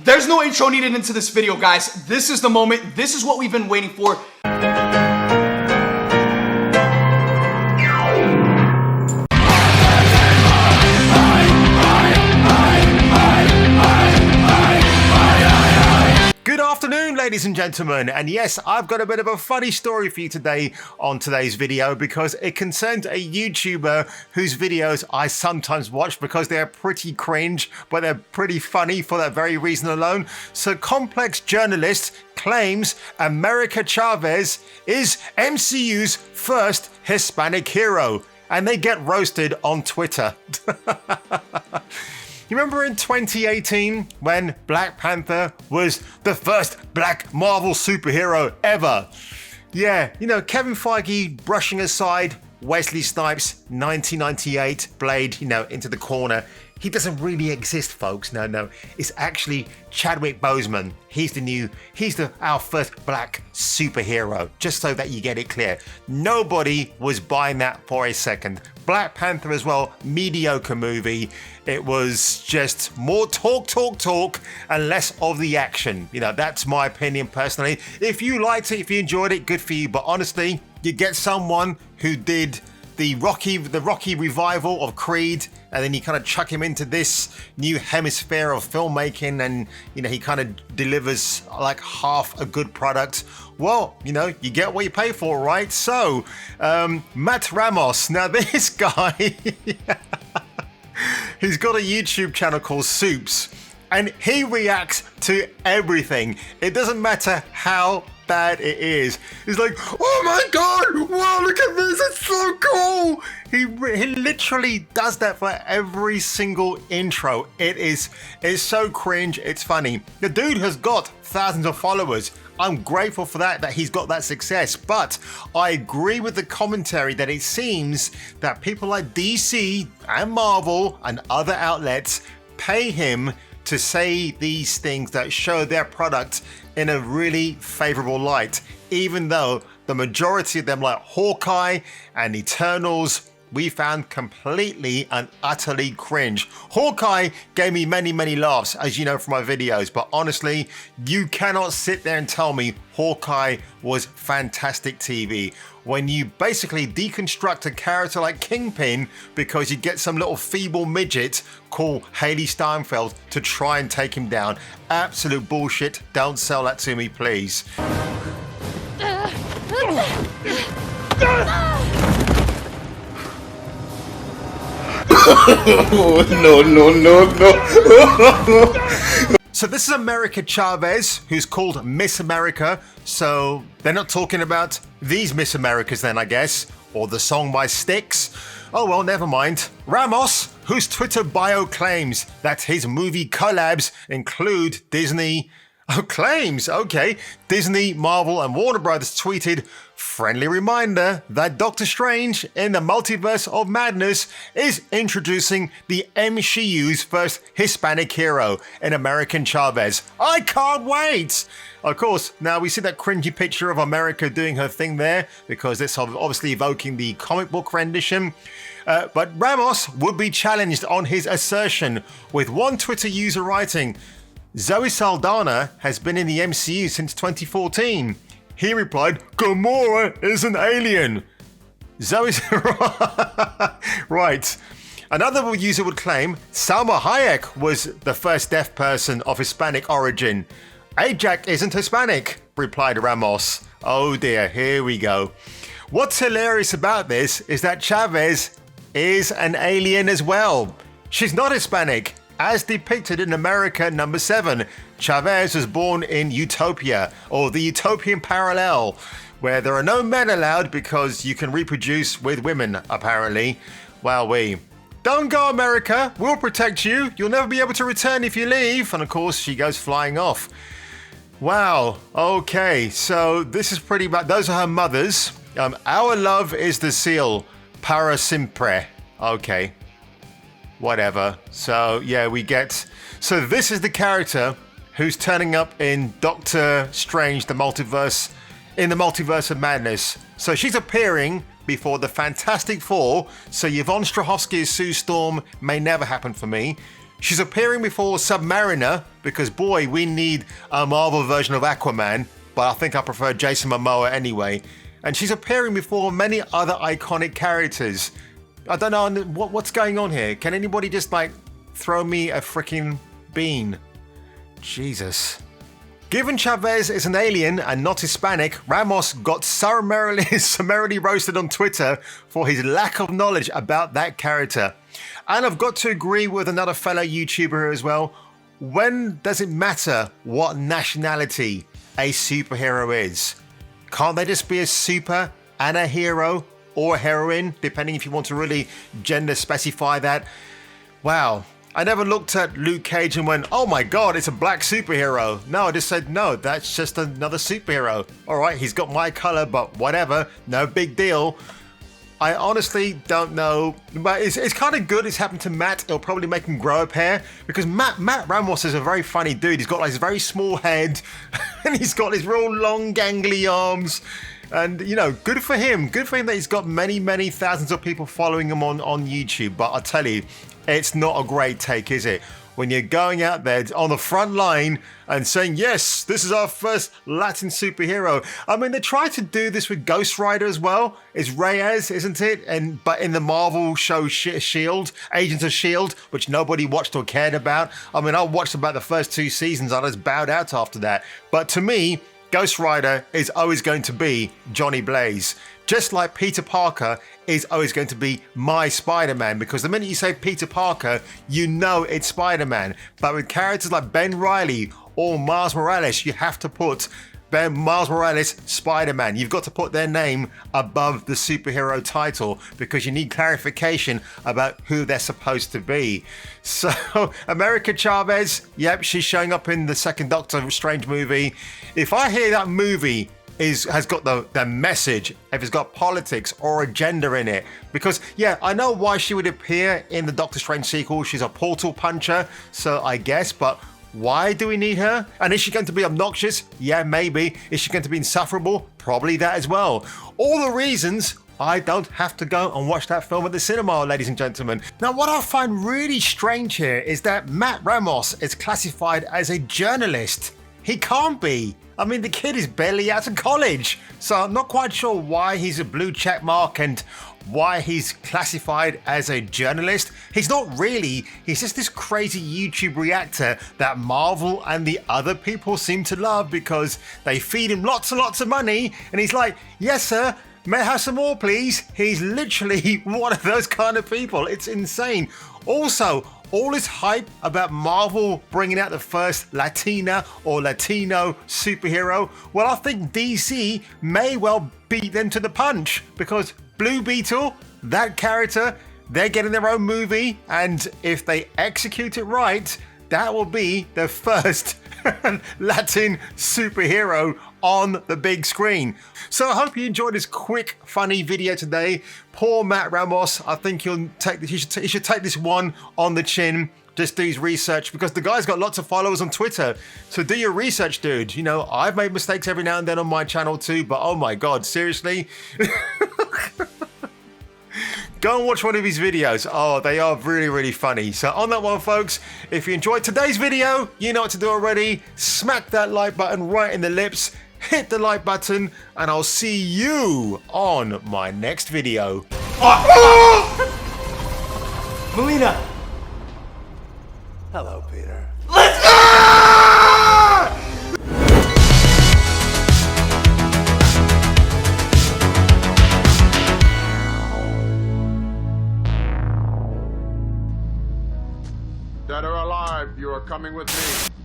There's no intro needed into this video, guys. This is the moment. This is what we've been waiting for. Good afternoon, ladies and gentlemen, and yes, I've got a bit of a funny story for you today on today's video because it concerns a YouTuber whose videos I sometimes watch because they're pretty cringe, but they're pretty funny for that very reason alone. So Complex Journalist claims America Chavez is MCU's first Hispanic hero, and they get roasted on Twitter. You remember in 2018 when Black Panther was the first black Marvel superhero ever? Yeah, you know, Kevin Feige brushing aside Wesley Snipes' 1998 Blade, into the corner. He doesn't really exist, folks. No. It's actually Chadwick Boseman. He's our first black superhero, just so that you get it clear. Nobody was buying that for a second. Black Panther as well, mediocre movie. It was just more talk, and less of the action. That's my opinion personally. If you liked it, if you enjoyed it, good for you. But honestly, you get someone who did the Rocky revival of Creed, and then you kind of chuck him into this new hemisphere of filmmaking, and he kind of delivers like half a good product. Well, you get what you pay for, right? So, Matt Ramos. Now this guy, he's got a YouTube channel called Soups, and he reacts to everything. It doesn't matter how bad it is. He's like, oh my god, wow, look at this, it's so cool. He literally does that for every single intro. It's so cringe, it's funny. The dude has got thousands of followers. I'm grateful for that he's got that success, but I agree with the commentary that it seems that people like DC and Marvel and other outlets pay him to say these things that show their product in a really favorable light, even though the majority of them, like Hawkeye and Eternals, we found completely and utterly cringe. Hawkeye gave me many laughs, as you know from my videos, but honestly, you cannot sit there and tell me Hawkeye was fantastic TV when you basically deconstruct a character like Kingpin because you get some little feeble midget called Haley Steinfeld to try and take him down. Absolute bullshit. Don't sell that to me, please. No. So this is America Chavez, who's called Miss America. So they're not talking about these Miss Americas then, I guess, or the song by Styx. Oh well, never mind. Ramos, whose Twitter bio claims that his movie collabs include Disney. Oh, claims, okay. Disney, Marvel, and Warner Brothers tweeted, friendly reminder that Doctor Strange in the Multiverse of Madness is introducing the MCU's first Hispanic hero in American Chavez. I can't wait! Of course, now we see that cringy picture of America doing her thing there because it's obviously evoking the comic book rendition. But Ramos would be challenged on his assertion, with one Twitter user writing, Zoe Saldana has been in the MCU since 2014. He replied, Gamora is an alien. Zoe's right. Another user would claim Salma Hayek was the first deaf person of Hispanic origin. Ajak isn't Hispanic, replied Ramos. Oh dear, here we go. What's hilarious about this is that Chavez is an alien as well. She's not Hispanic. As depicted in America number 7, Chavez was born in Utopia, or the Utopian parallel, where there are no men allowed because you can reproduce with women, apparently. Wowee. Don't go, America. We'll protect you. You'll never be able to return if you leave. And of course, she goes flying off. Wow. Okay, so this is pretty bad. Those are her mothers. Our love is the seal. Para siempre. Okay. Whatever. So yeah, so this is the character who's turning up in Doctor Strange, in the Multiverse of Madness. So she's appearing before the Fantastic Four. So Yvonne Strahovski as Sue Storm may never happen for me. She's appearing before Submariner, because boy, we need a Marvel version of Aquaman, but I think I prefer Jason Momoa anyway. And she's appearing before many other iconic characters. I don't know what's going on here. Can anybody just like throw me a freaking bean? Jesus. Given Chavez is an alien and not Hispanic, Ramos got summarily roasted on Twitter for his lack of knowledge about that character. And I've got to agree with another fellow YouTuber here as well. When does it matter what nationality a superhero is? Can't they just be a super and a hero or a heroine, depending if you want to really gender specify that? Wow. I never looked at Luke Cage and went, oh my god, it's a black superhero. No, I just said, no, that's just another superhero. All right, he's got my color, but whatever, no big deal. I honestly don't know, but it's kind of good it's happened to Matt. It'll probably make him grow a pair, because Matt Ramos is a very funny dude. He's got like this very small head, and he's got these real long gangly arms. And, you know, good for him. Good for him that he's got many, many thousands of people following him on YouTube. But I tell you, it's not a great take, is it? When you're going out there on the front line and saying, yes, this is our first Latin superhero. I mean, they tried to do this with Ghost Rider as well. It's Reyes, isn't it? But in the Marvel show S.H.I.E.L.D., Agents of S.H.I.E.L.D., which nobody watched or cared about. I mean, I watched about the first 2 seasons. I just bowed out after that. But to me, Ghost Rider is always going to be Johnny Blaze. Just like Peter Parker is always going to be my Spider-Man, because the minute you say Peter Parker, you know it's Spider-Man. But with characters like Ben Reilly or Miles Morales, you have to put Miles Morales Spider-Man. You've got to put their name above the superhero title, because you need clarification about who they're supposed to be. So America Chavez, yep, she's showing up in the second Doctor Strange movie. If I hear that movie has got the message, if it's got politics or agenda in it, because yeah, I know why she would appear in the Doctor Strange sequel. She's a portal puncher, so I guess, but why do we need her? And is she going to be obnoxious? Yeah, maybe. Is she going to be insufferable? Probably that as well. All the reasons I don't have to go and watch that film at the cinema, ladies and gentlemen. Now, what I find really strange here is that Matt Ramos is classified as a journalist. He can't be. I mean, the kid is barely out of college. So I'm not quite sure why he's a blue check mark and why he's classified as a journalist. He's not really. He's just this crazy YouTube reactor that Marvel and the other people seem to love, because they feed him lots and lots of money. And he's like, yes, sir. May I have some more, please? He's literally one of those kind of people. It's insane. Also, all this hype about Marvel bringing out the first Latina or Latino superhero, well, I think DC may well beat them to the punch, because Blue Beetle, that character, they're getting their own movie, and if they execute it right, that will be the first Latin superhero on the big screen. So I hope you enjoyed this quick, funny video today. Poor Matt Ramos. I think he should take this one on the chin. Just do his research, because the guy's got lots of followers on Twitter. So do your research, dude. You know, I've made mistakes every now and then on my channel too, but oh my God, seriously? Go and watch one of his videos. Oh, they are really, really funny. So on that one, folks, if you enjoyed today's video, you know what to do already. Smack that like button right in the lips. Hit the like button, and I'll see you on my next video. Melina! Hello, Peter. Let's go! Dead or alive, you are coming with me.